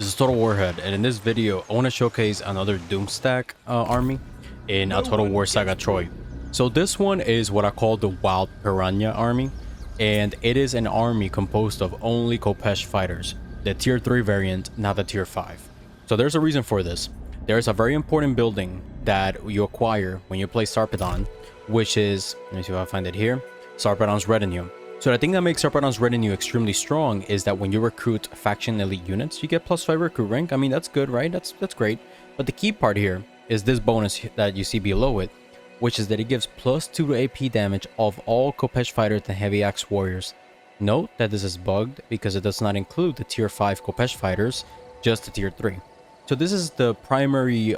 This is Total Warhead, and in this video, I want to showcase another Doomstack army in a Total War Saga Troy. So this one is what I call the Wild Piranha army, and it is an army composed of only Khopesh fighters, the tier 3 variant, not the tier 5. So there's a reason for this. There's a very important building that you acquire when you play Sarpedon, which is, let me see if I find it here, Sarpedon's Retinue. So the thing that makes Sarpedon's Retinue extremely strong is that when you recruit faction elite units, you get +5 recruit rank. I mean, that's good, right? That's great. But the key part here is this bonus that you see below it, which is that it gives +2 to AP damage of all Khopesh fighters and heavy axe warriors. Note that this is bugged because it does not include the tier 5 Khopesh fighters, just the tier 3. So this is the primary,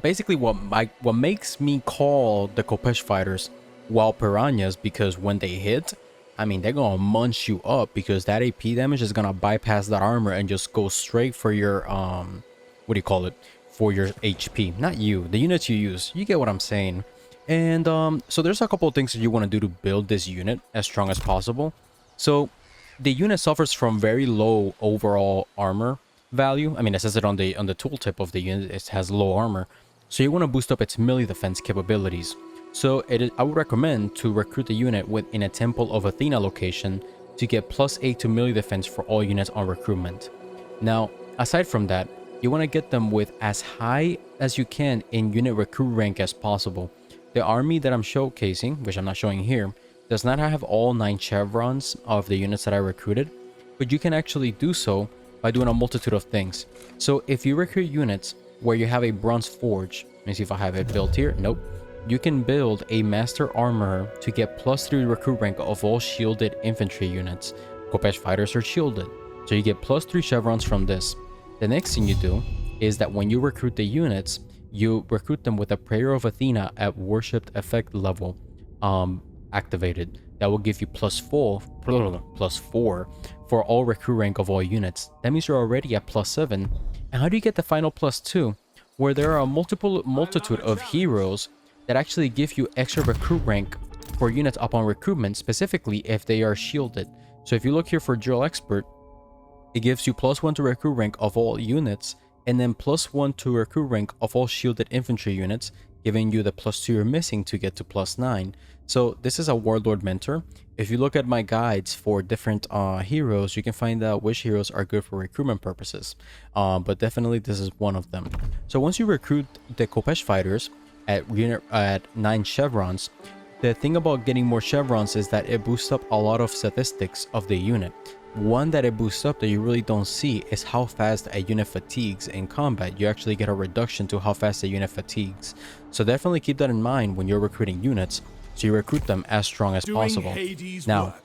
basically what makes me call the Khopesh fighters Wild Piranhas, because when they hit, I mean, they're gonna munch you up because that AP damage is gonna bypass that armor and just go straight for your what do you call it, for your HP. Not you, the units you use. You get what I'm saying. And so there's a couple of things that you want to do to build this unit as strong as possible. So the unit suffers from very low overall armor value. I mean, it says it on the tooltip of the unit. It has low armor, so you want to boost up its melee defense capabilities. So I would recommend to recruit the unit within a Temple of Athena location to get +8 to melee defense for all units on recruitment. Now, aside from that, you want to get them with as high as you can in unit recruit rank as possible. The army that I'm showcasing, which I'm not showing here, does not have all 9 chevrons of the units that I recruited, but you can actually do so by doing a multitude of things. So if you recruit units where you have a bronze forge, let me see if I have it built here. Nope. You can build a master armorer to get +3 recruit rank of all shielded infantry units. Khopesh fighters are shielded, so you get +3 chevrons from this. The next thing you do is that when you recruit the units, you recruit them with a Prayer of Athena at worshipped effect level activated. That will give you +4 for all recruit rank of all units. That means you're already at +7. And how do you get the final +2? Where there are a multitude of heroes that actually give you extra recruit rank for units upon recruitment, specifically if they are shielded. So if you look here for Drill Expert, it gives you +1 to recruit rank of all units, and then +1 to recruit rank of all shielded infantry units, giving you the +2 you're missing to get to +9. So this is a Warlord mentor. If you look at my guides for different heroes, you can find out which heroes are good for recruitment purposes. But definitely this is one of them. So once you recruit the Khopesh fighters at 9 chevrons, the thing about getting more chevrons is that it boosts up a lot of statistics of the unit. One that it boosts up that you really don't see is how fast a unit fatigues in combat. You actually get a reduction to how fast a unit fatigues. So definitely keep that in mind when you're recruiting units, so you recruit them as strong as possible. Now,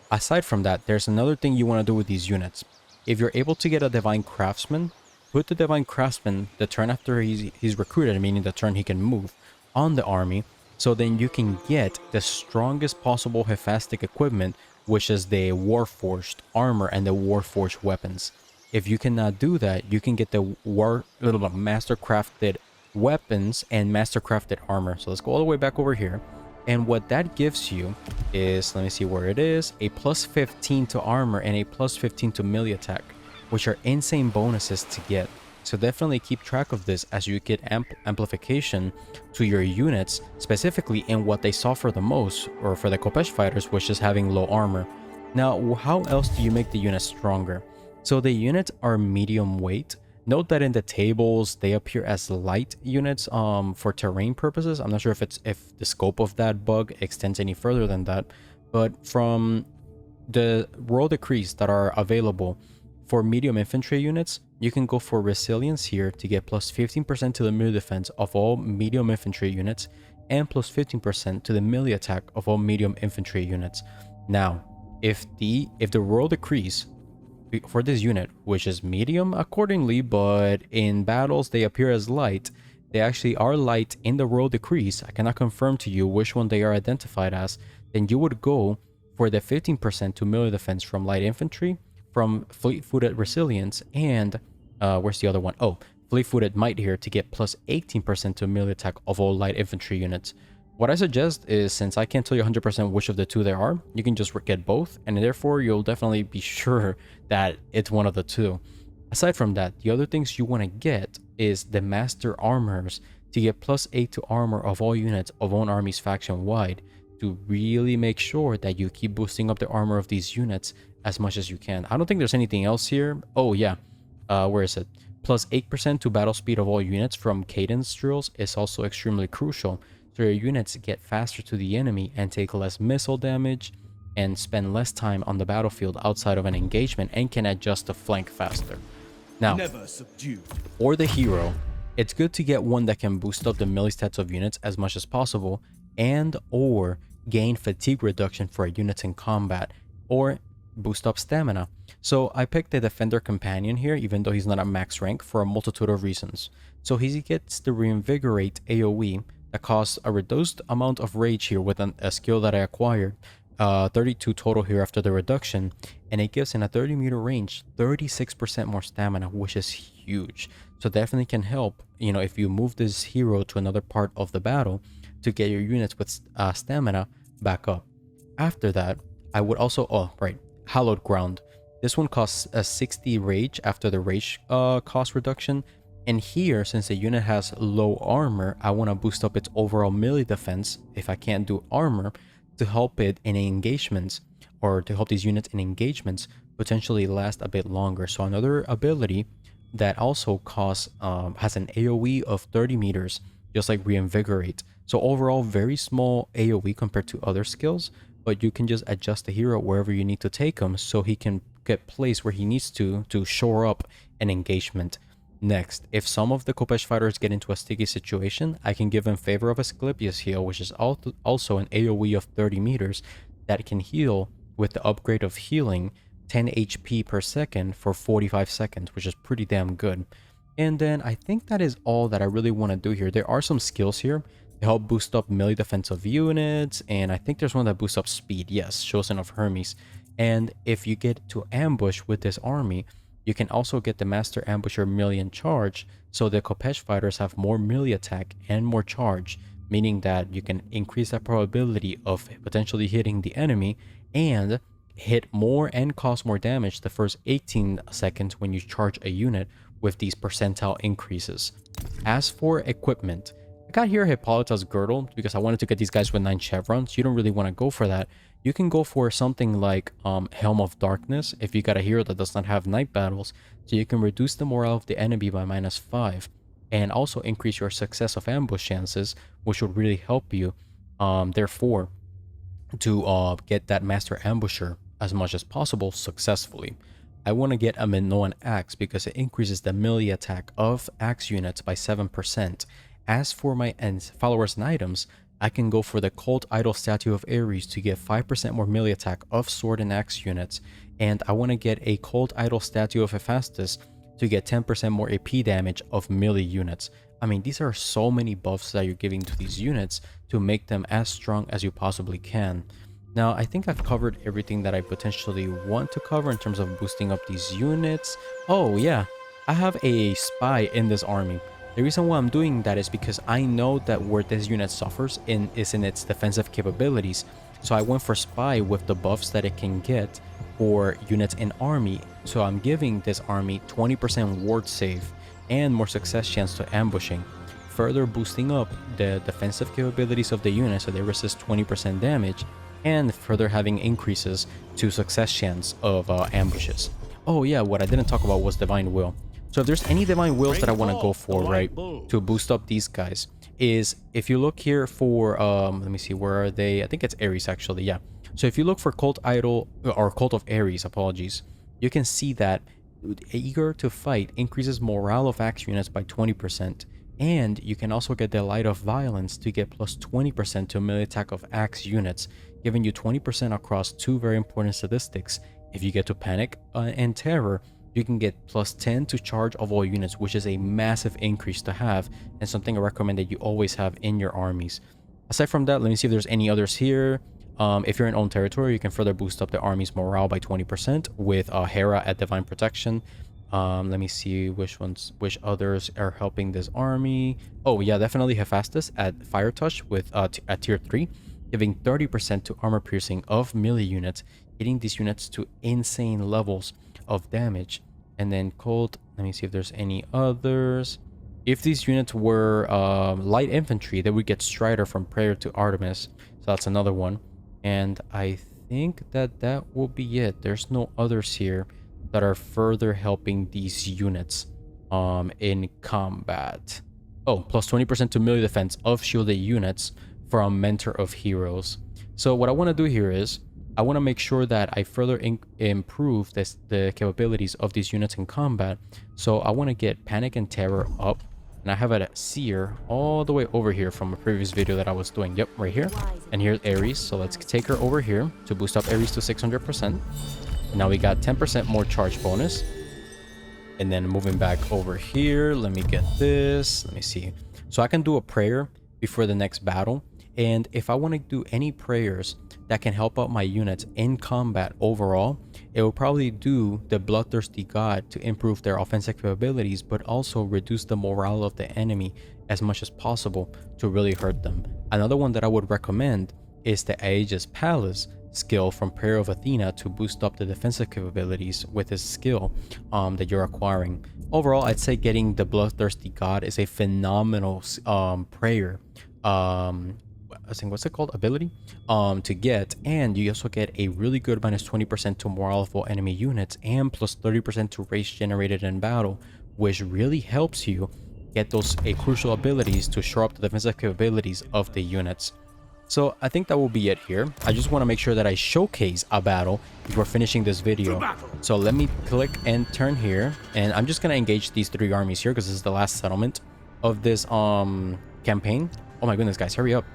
aside from that, there's another thing you want to do with these units. If you're able to get a Divine Craftsman, put the Divine Craftsman the turn after he's recruited, meaning the turn he can move, on the army, so then you can get the strongest possible Hephastic equipment, which is the Warforged armor and the Warforged weapons. If you cannot do that, you can get the Mastercrafted weapons and Mastercrafted armor. So let's go all the way back over here. And what that gives you is, let me see where it is, a +15 to armor and a +15 to melee attack, which are insane bonuses to get. So definitely keep track of this as you get amplification to your units, specifically in what they suffer the most, or for the Khopesh fighters, which is having low armor. Now, how else do you make the units stronger? So the units are medium weight. Note that in the tables, they appear as light units for terrain purposes. I'm not sure if the scope of that bug extends any further than that, but from the royal decrees that are available for medium infantry units, you can go for resilience here to get +15% to the melee defense of all medium infantry units and +15% to the melee attack of all medium infantry units. Now, if the royal decrees for this unit, which is medium accordingly, but in battles they appear as light, they actually are light in the royal decrees, I cannot confirm to you which one they are identified as, then you would go for the 15% to melee defense from light infantry, from fleet-footed resilience, and where's the other one? Oh, fleet-footed might here to get +18% to melee attack of all light infantry units. What I suggest is, since I can't tell you 100% which of the two there are, you can just get both, and therefore you'll definitely be sure that it's one of the two. Aside from that, the other things you want to get is the Master Armors to get +8 to armor of all units of own armies faction wide, to really make sure that you keep boosting up the armor of these units as much as you can. I don't think there's anything else here. Oh yeah, where is it? +8% to battle speed of all units from cadence drills is also extremely crucial, so your units get faster to the enemy and take less missile damage and spend less time on the battlefield outside of an engagement and can adjust the flank faster. Now, for the hero, it's good to get one that can boost up the melee stats of units as much as possible and or gain fatigue reduction for units in combat or boost up stamina. So I picked the Defender Companion here, even though he's not at max rank, for a multitude of reasons. So he gets the Reinvigorate AoE that costs a reduced amount of rage here with a skill that I acquired, 32 total here after the reduction, and it gives in a 30-meter range 36% more stamina, which is huge. So definitely can help, you know, if you move this hero to another part of the battle to get your units with stamina back up. After that, I would also, Hallowed Ground. This one costs a 60 rage after the rage cost reduction. And here, since the unit has low armor, I want to boost up its overall melee defense, if I can't do armor, to help it in engagements, or to help these units in engagements potentially last a bit longer. So another ability that also costs, has an AoE of 30 meters, just like Reinvigorate. So overall, very small AoE compared to other skills, but you can just adjust the hero wherever you need to take him so he can get placed where he needs to shore up an engagement. Next, if some of the Khopesh fighters get into a sticky situation, I can give in favor of Asclepius heal, which is also an AoE of 30 meters that can heal with the upgrade of healing 10 HP per second for 45 seconds, which is pretty damn good. And then I think that is all that I really want to do here. There are some skills here to help boost up melee defensive units, and I think there's one that boosts up speed. Yes, Chosen of Hermes. And if you get to ambush with this army, you can also get the Master Ambusher melee and charge, so the Khopesh fighters have more melee attack and more charge, meaning that you can increase that probability of potentially hitting the enemy and hit more and cause more damage the first 18 seconds when you charge a unit with these percentile increases. As for equipment, I got here Hippolyta's Girdle because I wanted to get these guys with 9 chevrons. You don't really want to go for that. You can go for something like Helm of Darkness if you got a hero that does not have night battles, so you can reduce the morale of the enemy by -5 and also increase your success of ambush chances, which would really help you therefore to get that Master Ambusher as much as possible successfully. I want to get a Minoan Axe because it increases the melee attack of axe units by 7%. As for my followers and items, I can go for the Cold Idol Statue of Ares to get 5% more melee attack of sword and axe units, and I want to get a Cold Idol Statue of Hephaestus to get 10% more AP damage of melee units. I mean, these are so many buffs that you're giving to these units to make them as strong as you possibly can. Now, I think I've covered everything that I potentially want to cover in terms of boosting up these units. Oh yeah, I have a spy in this army. The reason why I'm doing that is because I know that where this unit suffers is in its defensive capabilities. So I went for spy with the buffs that it can get for units in army. So I'm giving this army 20% ward save and more success chance to ambushing, further boosting up the defensive capabilities of the unit so they resist 20% damage, and further having increases to success chance of ambushes. Oh yeah, what I didn't talk about was Divine Will. So if there's any Divine Wills that I want to go for, right, to boost up these guys, is if you look here for, let me see, where are they? I think it's Ares actually, yeah. So if you look for Cult Idol, or Cult of Ares, apologies, you can see that Eager to Fight increases morale of axe units by 20%, and you can also get the Light of Violence to get plus 20% to melee attack of axe units, giving you 20% across 2 very important statistics. If you get to Panic and Terror, you can get plus 10 to charge of all units, which is a massive increase to have and something I recommend that you always have in your armies. Aside from that, let me see if there's any others here. If you're in own territory, you can further boost up the army's morale by 20% with Hera at Divine Protection. Let me see which others are helping this army. Oh yeah, definitely Hephaestus at Fire Touch with at tier 3, giving 30% to armor piercing of melee units, hitting these units to insane levels of damage. And then Cold Let me see if there's any others. If these units were light infantry, they would get Strider from Prayer to Artemis. So that's another one. And I think that that will be it. There's no others here that are further helping these units in combat. Oh, plus 20% to melee defense of shielded units from Mentor of Heroes. So what I want to do here is I want to make sure that I further improve the capabilities of these units in combat. So I want to get Panic and Terror up. And I have a Seer all the way over here from a previous video that I was doing. Yep, right here. And here's Ares. So let's take her over here to boost up Ares to 600%. Now we got 10% more charge bonus. And then moving back over here, let me get this. Let me see. So I can do a prayer before the next battle. And if I want to do any prayers that can help out my units in combat overall, it will probably do the Bloodthirsty God to improve their offensive capabilities, but also reduce the morale of the enemy as much as possible to really hurt them. Another one that I would recommend is the Aegis Palace skill from Prayer of Athena to boost up the defensive capabilities with this skill that you're acquiring. Overall, I'd say getting the Bloodthirsty God is a phenomenal prayer. I think what's it called, ability to get, and you also get a really good minus 20% to morale of all enemy units and plus 30% to race generated in battle, which really helps you get those crucial abilities to shore up the defensive capabilities of the units. So I think that will be it here. I just want to make sure that I showcase a battle before finishing this video. So let me click and turn here, and I'm just gonna engage these 3 armies here because this is the last settlement of this campaign. Oh my goodness, guys, hurry up.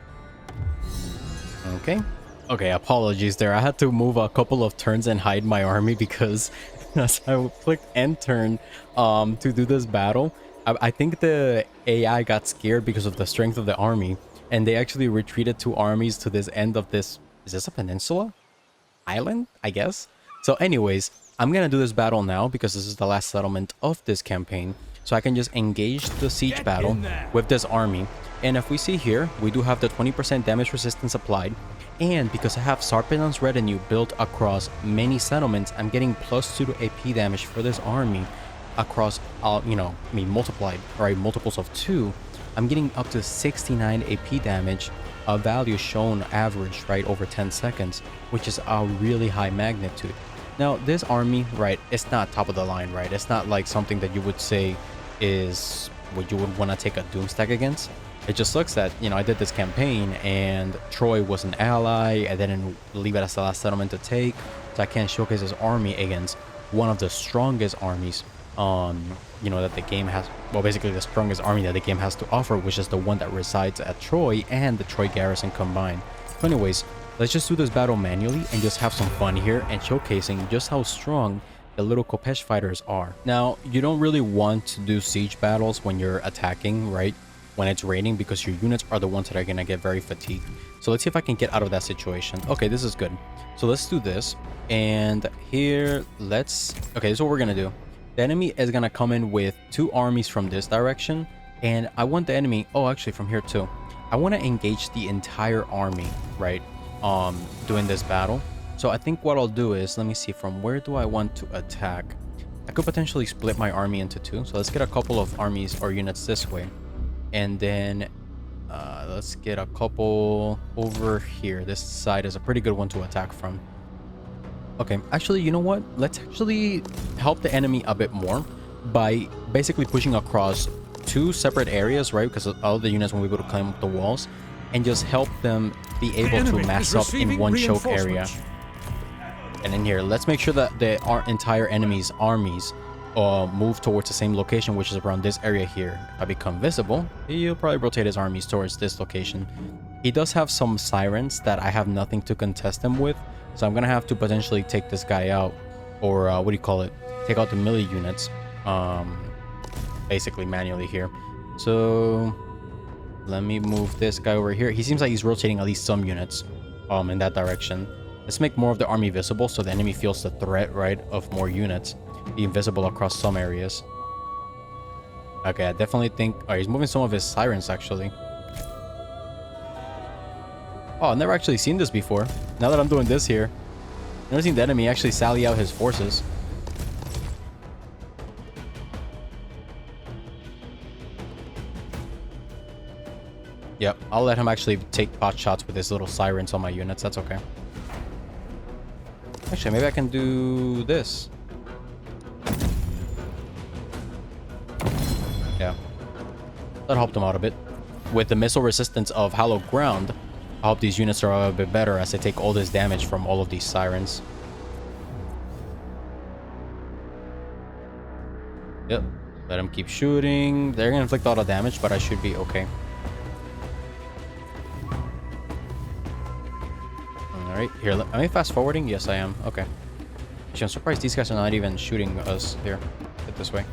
Okay, apologies there. I had to move a couple of turns and hide my army because as I clicked and turn to do this battle, I think the AI got scared because of the strength of the army, and they actually retreated 2 armies to this end of this. Is this a peninsula? Island, I guess? So anyways, I'm gonna do this battle now because this is the last settlement of this campaign. So I can just engage the siege battle with this army. And if we see here, we do have the 20% damage resistance applied. And because I have Sarpedon's retinue built across many settlements, I'm getting +2 to AP damage for this army across, multiplied, right? Multiples of 2. I'm getting up to 69 AP damage, a value shown average, right, over 10 seconds, which is a really high magnitude. Now, this army, right, it's not top of the line, right? It's not like something that you would say is what you would want to take a Doomstack against. It just looks that, I did this campaign and Troy was an ally. I didn't leave it as the last settlement to take, so I can't showcase this army against one of the strongest armies, that the game has. Well, basically the strongest army that the game has to offer, which is the one that resides at Troy and the Troy garrison combined. So anyways, let's just do this battle manually and just have some fun here and showcasing just how strong the little Khopesh fighters are. Now, you don't really want to do siege battles when you're attacking, right? When it's raining, because your units are the ones that are gonna get very fatigued. So let's see if I can get out of that situation. Okay, this is good. So let's do this. And here, okay, this is what we're gonna do. The enemy is gonna come in with 2 armies from this direction. And I want the enemy, actually from here too. I want to engage the entire army, right? Doing this battle. So I think what I'll do is, let me see, from where do I want to attack? I could potentially split my army into 2. So let's get a couple of armies or units this way. And then let's get a couple over here. This side is a pretty good one to attack from. Okay, actually, you know what? Let's actually help the enemy a bit more by basically pushing across 2 separate areas, right? Because all the units won't be able to climb up the walls, and just help them be able to mass up in one choke area. And in here, let's make sure that our entire enemy's armies move towards the same location, which is around this area here. If I become visible, he'll probably rotate his armies towards this location. He does have some sirens that I have nothing to contest him with, so I'm gonna have to potentially take this guy out, or take out the melee units, basically manually here. So let me move this guy over here. He seems like he's rotating at least some units in that direction. Let's make more of the army visible so the enemy feels the threat, right, of more units being visible across some areas. Okay, I definitely think... Oh, he's moving some of his sirens, actually. Oh, I've never actually seen this before. Now that I'm doing this here, I've never seen the enemy actually sally out his forces. Yep, I'll let him actually take pot shots with his little sirens on my units. That's okay. Actually, maybe I can do this. Yeah. That helped them out a bit. With the missile resistance of Hallowed Ground, I hope these units are a bit better as they take all this damage from all of these sirens. Yep. Let them keep shooting. They're gonna inflict a lot of damage, but I should be okay. Alright, here, am I fast forwarding? Yes, I am. Okay. Actually, I'm surprised these guys are not even shooting us. Here, get this way.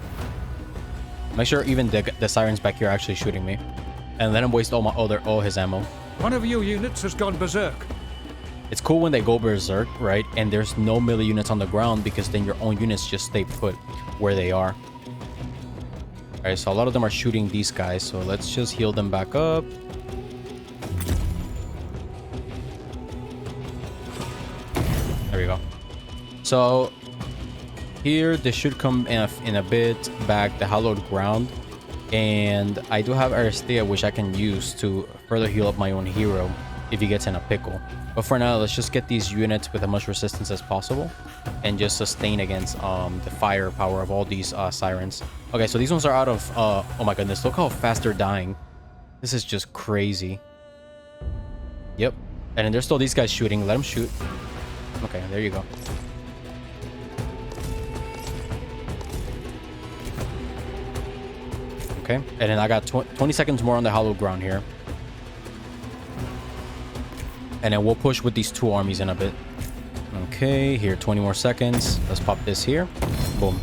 Make sure even the sirens back here are actually shooting me. And let him waste all his ammo. One of your units has gone berserk. It's cool when they go berserk, right? And there's no melee units on the ground because then your own units just stay put where they are. Alright, so a lot of them are shooting these guys. So let's just heal them back up. There we go. So here, this should come in a bit back, the Hallowed Ground. And I do have Aristea, which I can use to further heal up my own hero if he gets in a pickle. But for now, let's just get these units with as much resistance as possible and just sustain against the firepower of all these sirens. Okay, so these ones are out of... oh my goodness, look how fast they're dying. This is just crazy. Yep. And then there's still these guys shooting. Let them shoot. Okay, there you go. Okay, and then I got 20 seconds more on the Hallowed Ground here. And then we'll push with these two armies in a bit. Okay, here, 20 more seconds. Let's pop this here. Boom.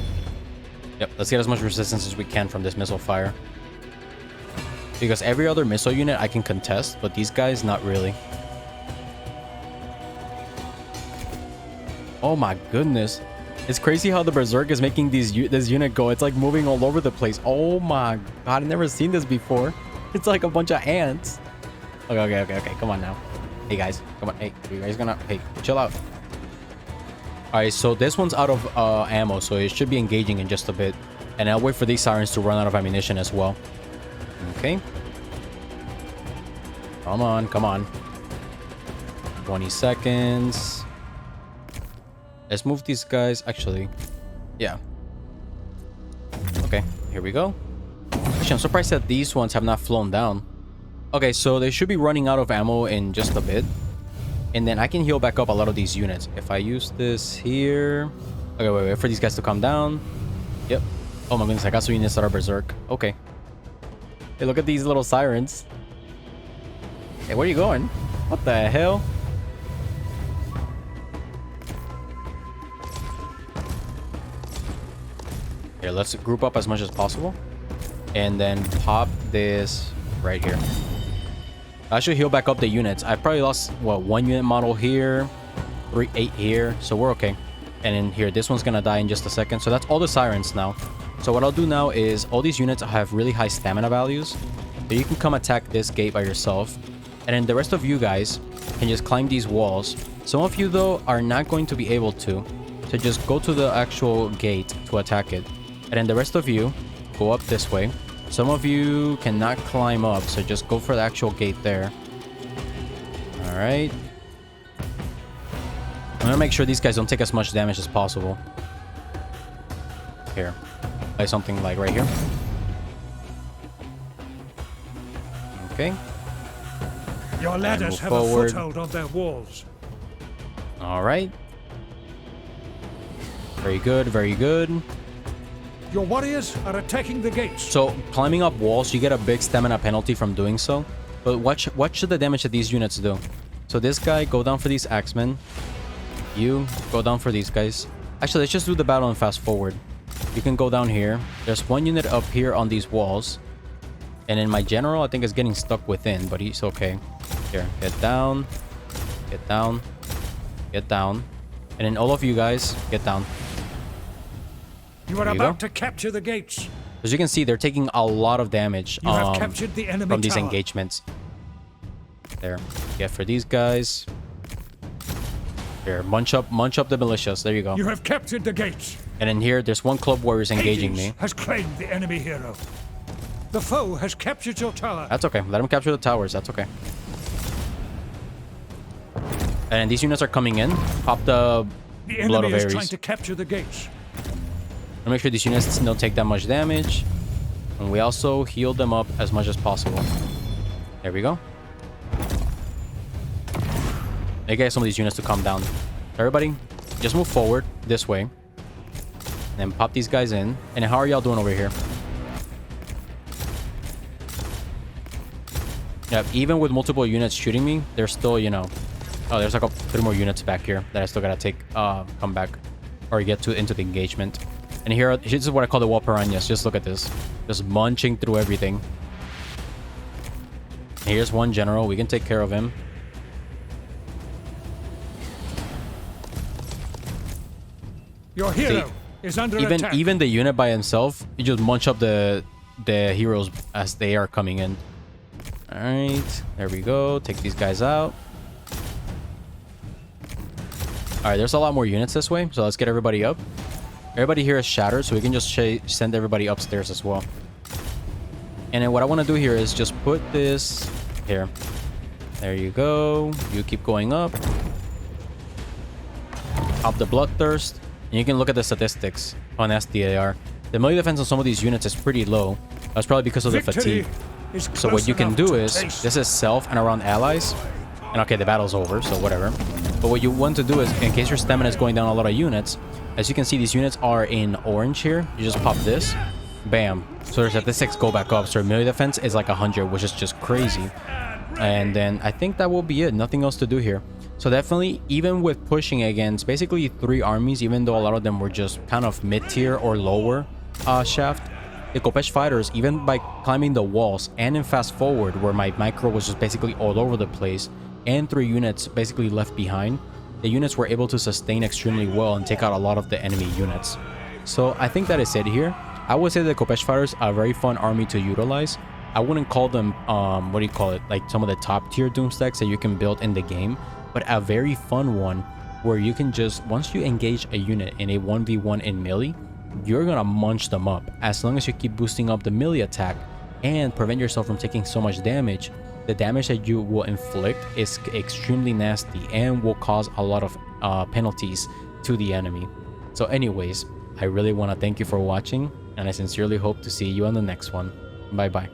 Yep, let's get as much resistance as we can from this missile fire. Because every other missile unit I can contest, but these guys, not really. Oh my goodness. It's crazy how the Berserk is making this unit go. It's like moving all over the place. Oh my god, I've never seen this before. It's like a bunch of ants. Okay. Come on now. Hey guys, come on. Hey, you guys gonna... Hey, chill out. Alright, so this one's out of ammo, so it should be engaging in just a bit. And I'll wait for these sirens to run out of ammunition as well. Okay. Come on. 20 seconds. Let's move these guys. Actually, yeah. Okay, here we go. Actually, I'm surprised that these ones have not flown down. Okay, so they should be running out of ammo in just a bit. And then I can heal back up a lot of these units. If I use this here... Okay, wait for these guys to come down. Yep. Oh my goodness, I got some units that are berserk. Okay. Hey, look at these little sirens. Hey, where are you going? What the hell? Here, let's group up as much as possible. And then pop this right here. I should heal back up the units. I probably lost, what, 1 unit model here, 8 here, so we're okay. And then here, this one's gonna die in just a second. So that's all the sirens now. So what I'll do now is, all these units have really high stamina values. So you can come attack this gate by yourself. And then the rest of you guys can just climb these walls. Some of you, though, are not going to be able to. So just go to the actual gate to attack it. And then the rest of you, go up this way. Some of you cannot climb up, so just go for the actual gate there. Alright. I'm gonna make sure these guys don't take as much damage as possible. Here. Play something like right here. Okay. Your ladders have a foothold on their walls. Alright. Very good, very good. Your warriors are attacking the gates. So, climbing up walls, you get a big stamina penalty from doing so. But what should the damage that these units do? So this guy, go down for these axemen. You, go down for these guys. Actually, let's just do the battle and fast forward. You can go down here. There's 1 unit up here on these walls. And then my general, I think, is getting stuck within, but he's okay. Here, get down. Get down. Get down. And then all of you guys, get down. You are about to capture the gates. As you can see, they're taking a lot of damage you have captured the enemy from these tower. engagements. There. Get for these guys. Here, munch up the militias. There you go. You have captured the gates. And in here, there's 1 club warriors engaging me. Has claimed the enemy hero. The foe has captured your tower. That's okay. Let them capture the towers. That's okay. And these units are coming in. Pop the The Blood enemy of is Ares. trying to capture the gates. And make sure these units don't take that much damage. And we also heal them up as much as possible. There we go. I get some of these units to calm down. Everybody, just move forward this way. And then pop these guys in. And how are y'all doing over here? Yeah, even with multiple units shooting me, there's still, you know... Oh, there's like 3 more units back here that I still gotta take, come back. Or get to into the engagement. And here, this is what I call the wall piranhas. Just look at this. Just munching through everything. Here's one general. We can take care of him. Your hero is under attack. Even the unit by himself, you just munch up the heroes as they are coming in. All right, there we go. Take these guys out. All right, there's a lot more units this way, so let's get everybody up. Everybody here is shattered, so we can just send everybody upstairs as well. And then what I want to do here is just put this here. There you go. You keep going up. Pop the bloodthirst. And you can look at the statistics on SDAR. The melee defense on some of these units is pretty low. That's probably because of the fatigue. So what you can do is, this is self and around allies. And okay, the battle's over, so whatever. But what you want to do is, in case your stamina is going down a lot of units, as you can see, these units are in orange here. You just pop this. Bam. So their statistics go back up. So their melee defense is like 100, which is just crazy. And then I think that will be it. Nothing else to do here. So definitely, even with pushing against basically 3 armies, even though a lot of them were just kind of mid-tier or lower shaft, the Khopesh fighters, even by climbing the walls and in fast forward, where my micro was just basically all over the place, and 3 units basically left behind, the units were able to sustain extremely well and take out a lot of the enemy units. So I think that is it here. I would say the Khopesh fighters are a very fun army to utilize. I wouldn't call them, what do you call it, like some of the top tier Doomstacks that you can build in the game, but a very fun one where you can just, once you engage a unit in a 1v1 in melee, you're gonna munch them up. As long as you keep boosting up the melee attack and prevent yourself from taking so much damage, the damage that you will inflict is extremely nasty and will cause a lot of penalties to the enemy. So anyways, I really want to thank you for watching, and I sincerely hope to see you on the next one. Bye bye.